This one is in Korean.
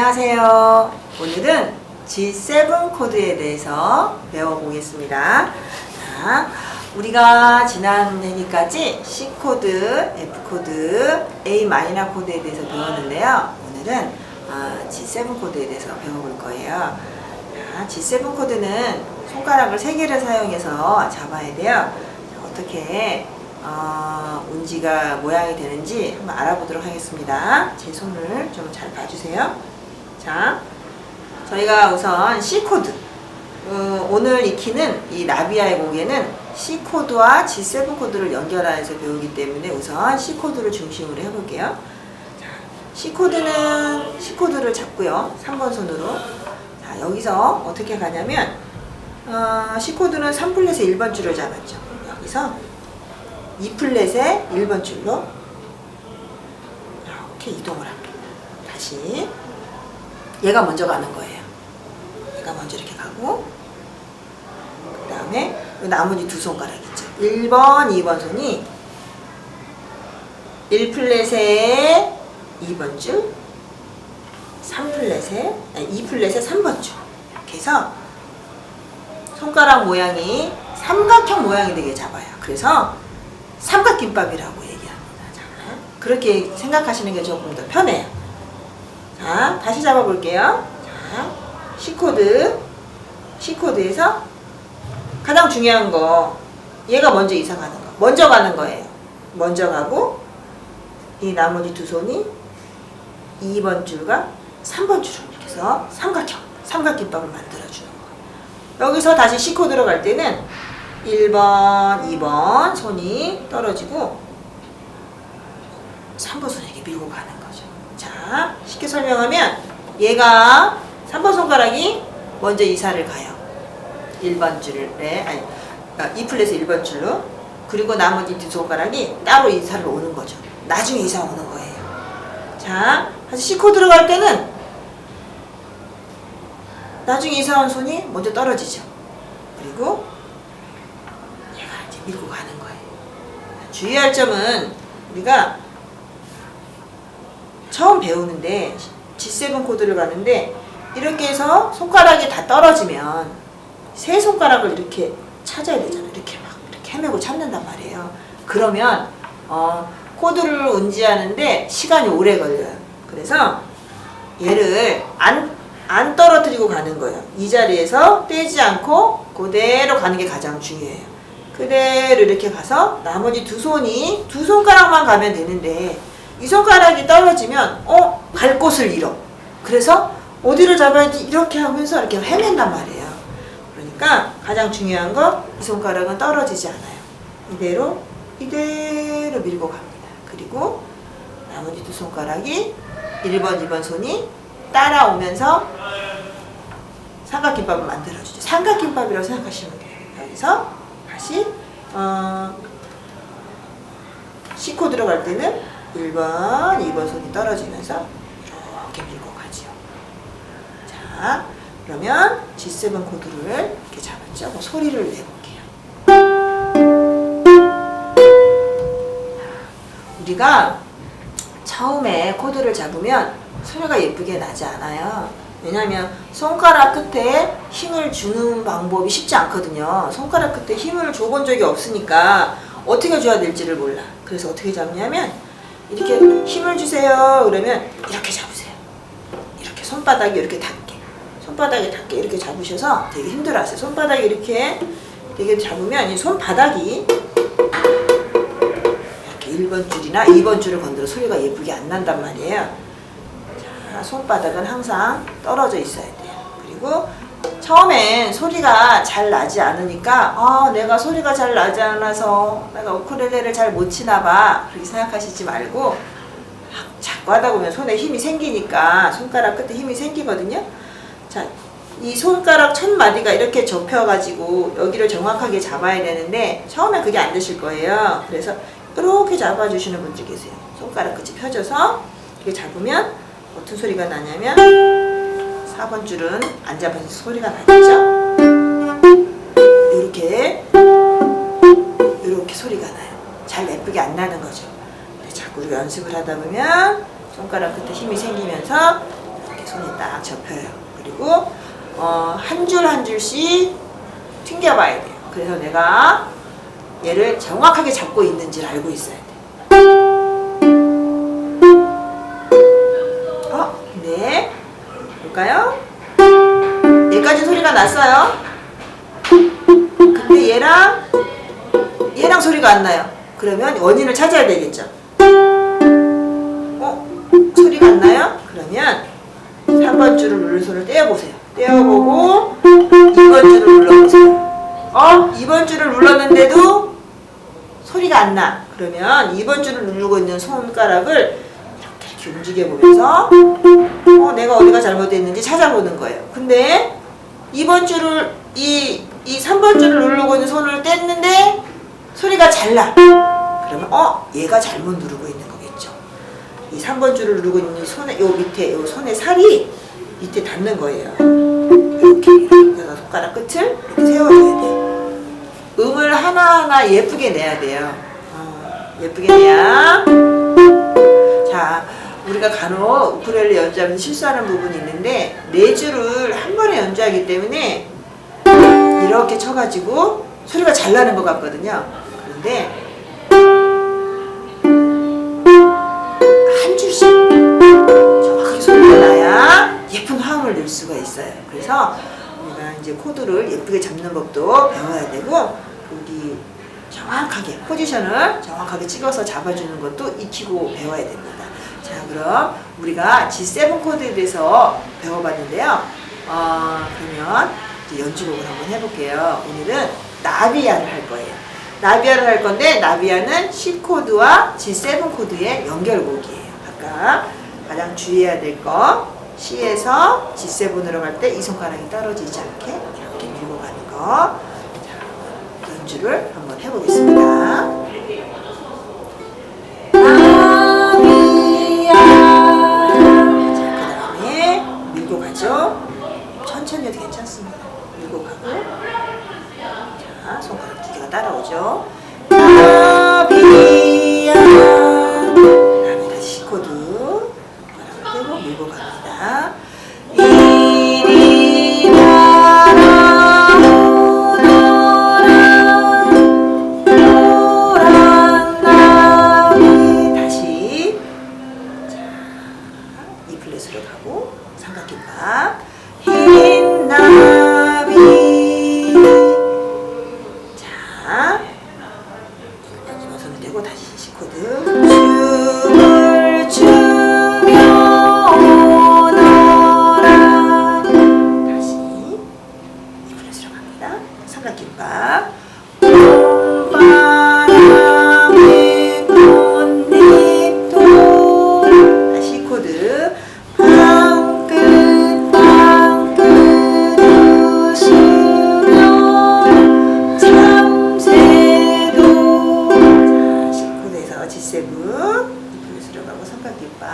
안녕하세요. 오늘은 G7 코드에 대해서 배워보겠습니다. 자, 우리가 지난 회기까지 C 코드, F 코드, A 마이너 코드에 대해서 배웠는데요. 오늘은 G7 코드에 대해서 배워볼 거예요. 자, G7 코드는 손가락을 3개를 사용해서 잡아야 돼요. 자, 어떻게 운지가 모양이 되는지 한번 알아보도록 하겠습니다. 제 손을 좀 잘 봐주세요. 자, 저희가 우선 C 코드, 오늘 익히는 이 나비아의 곡에는 C 코드와 G7 코드를 연결해서 배우기 때문에 우선 C 코드를 중심으로 해볼게요. 자, C 코드를 잡고요. 3번 손으로. 자, 여기서 어떻게 가냐면 C 코드는 3플랫의 1번 줄을 잡았죠. 여기서 2플랫의 1번 줄로 이렇게 이동을 합니다. 다시 얘가 먼저 가는 거예요. 얘가 먼저 이렇게 가고 그 다음에 나머지 두 손가락 있죠. 1번, 2번 손이 1플랫의 2번 줄, 2플랫의 3번 줄 이렇게 해서 손가락 모양이 삼각형 모양이 되게 잡아요. 그래서 삼각김밥이라고 얘기합니다. 자, 그렇게 생각하시는 게 조금 더 편해요. 자, 다시 잡아볼게요. 자, C코드에서 가장 중요한 거, 얘가 먼저 이상하는 거, 먼저 가는 거예요. 먼저 가고 이 나머지 두 손이 2번 줄과 3번 줄을 이렇게 해서 삼각김밥을 만들어주는 거예요. 여기서 다시 C코드로 갈 때는 1번, 2번 손이 떨어지고 3번 손에게 밀고 가는 거죠. 자, 쉽게 설명하면 얘가 3번 손가락이 먼저 이사를 가요. 1번 줄에, 2플랫의 1번 줄로. 그리고 나머지 두 손가락이 따로 이사를 오는 거죠. 나중에 이사 오는 거예요. 자, 다시 C코드로 갈 때는 나중에 이사 온 손이 먼저 떨어지죠. 그리고 밀고 가는 거예요. 주의할 점은 우리가 처음 배우는데 G7 코드를 가는데 이렇게 해서 손가락이 다 떨어지면 세 손가락을 이렇게 찾아야 되잖아요. 이렇게 헤매고 찾는단 말이에요. 그러면 코드를 운지하는데 시간이 오래 걸려요. 그래서 얘를 안 떨어뜨리고 가는 거예요. 이 자리에서 떼지 않고 그대로 가는 게 가장 중요해요. 그대로 이렇게 가서 나머지 두 손가락만 가면 되는데 이 손가락이 떨어지면 갈 곳을 잃어. 그래서 어디를 잡아야지 이렇게 하면서 이렇게 헤맨단 말이에요. 그러니까 가장 중요한 건 이 손가락은 떨어지지 않아요. 이대로 밀고 갑니다. 그리고 나머지 두 손가락이 1번, 2번 손이 따라오면서 삼각김밥을 만들어주죠. 삼각김밥이라고 생각하시면 돼요. 여기서 다시 C코드로 갈 때는 1번, 2번 손이 떨어지면서 이렇게 밀고 가죠. 자, 그러면 G7 코드를 이렇게 잡았죠. 그럼 소리를 내볼게요. 우리가 처음에 코드를 잡으면 소리가 예쁘게 나지 않아요. 왜냐하면 손가락 끝에 힘을 주는 방법이 쉽지 않거든요. 손가락 끝에 힘을 줘본 적이 없으니까 어떻게 줘야 될지를 몰라. 그래서 어떻게 잡냐면 이렇게 힘을 주세요. 그러면 이렇게 잡으세요. 이렇게 손바닥이 이렇게 닿게. 손바닥이 닿게 이렇게 잡으셔서 되게 힘들어하세요. 손바닥이 이렇게 되게 잡으면 이 손바닥이 이렇게 1번 줄이나 2번 줄을 건드려 소리가 예쁘게 안 난단 말이에요. 손바닥은 항상 떨어져 있어야 돼요. 그리고 처음엔 소리가 잘 나지 않으니까 내가 소리가 잘 나지 않아서 내가 우쿨렐레를 잘 못 치나 봐 그렇게 생각하시지 말고 자꾸 하다 보면 손에 힘이 생기니까 손가락 끝에 힘이 생기거든요. 자, 이 손가락 첫 마디가 이렇게 접혀가지고 여기를 정확하게 잡아야 되는데 처음엔 그게 안 되실 거예요. 그래서 이렇게 잡아주시는 분들 계세요. 손가락 끝이 펴져서 이렇게 잡으면 어떤 소리가 나냐면 4번 줄은 안 잡아서 소리가 나죠. 이렇게 소리가 나요. 잘 예쁘게 안 나는 거죠. 자꾸 연습을 하다 보면 손가락 끝에 힘이 생기면서 이렇게 손에 딱 접혀요. 그리고 한 줄 한 줄씩 튕겨봐야 돼요. 그래서 내가 얘를 정확하게 잡고 있는지를 알고 있어야 돼. 네. 볼까요? 얘까지 소리가 났어요. 근데 얘랑 소리가 안 나요. 그러면 원인을 찾아야 되겠죠. 소리가 안 나요? 그러면 3번 줄을 누른 손을 떼어보세요. 떼어보고 2번 줄을 눌러보세요. 2번 줄을 눌렀는데도 소리가 안 나. 그러면 2번 줄을 누르고 있는 손가락을 이렇게 움직여보면서 내가 어디가 잘못됐는지 찾아보는 거예요. 근데 2번 줄을 이 3번 줄을 누르고 있는 손을 뗐는데 소리가 잘 나. 그러면 얘가 잘못 누르고 있는 거겠죠. 이 3번 줄을 누르고 있는 손에 요 밑에 요 손의 살이 밑에 닿는 거예요. 이렇게 그래서 손가락 끝을 이렇게 세워줘야 돼요. 음을 하나하나 예쁘게 내야 돼요. 예쁘게 내야. 자, 우리가 간혹 우쿨렐레 연주하면서 실수하는 부분이 있는데 4줄을 한 번에 연주하기 때문에 이렇게 쳐가지고 소리가 잘 나는 것 같거든요. 그런데 한 줄씩 정확하게 소리가 나야 예쁜 화음을 낼 수가 있어요. 그래서 우리가 이제 코드를 예쁘게 잡는 법도 배워야 되고, 여기 정확하게 포지션을 정확하게 찍어서 잡아주는 것도 익히고 배워야 됩니다. 자, 그럼 우리가 G7 코드에 대해서 배워봤는데요. 그러면 이제 연주곡을 한번 해볼게요. 오늘은 나비야를 할 거예요. 나비야를 할 건데, 나비야는 C 코드와 G7 코드의 연결곡이에요. 아까 가장 주의해야 될 거, C에서 G7으로 갈 때 이 손가락이 떨어지지 않게 이렇게 밀고 가는 거. 자, 연주를 한번 해보겠습니다. 나비야. 자, 그 다음에 밀고 가죠. 천천히 해도 괜찮습니다. 밀고 가고, 자, 손가락 2개가 따라오죠. 나비야. 그 다음에 다시 C 코드 손가락 떼고 밀고 갑니다. 이리 와라 노란 나비. 다시. 자, E 플랫으로 가고 삼각김밥. 흰 나비. 자, 마지막 손을 대고 다시 C 코드. 춤을 추며 오너라. 다시 E 플랫으로 갑니다. 삼각김밥. 봄바람에 꽃잎도. 다시 C 코드. G7, E 플랫으로 가고 삼각김밥.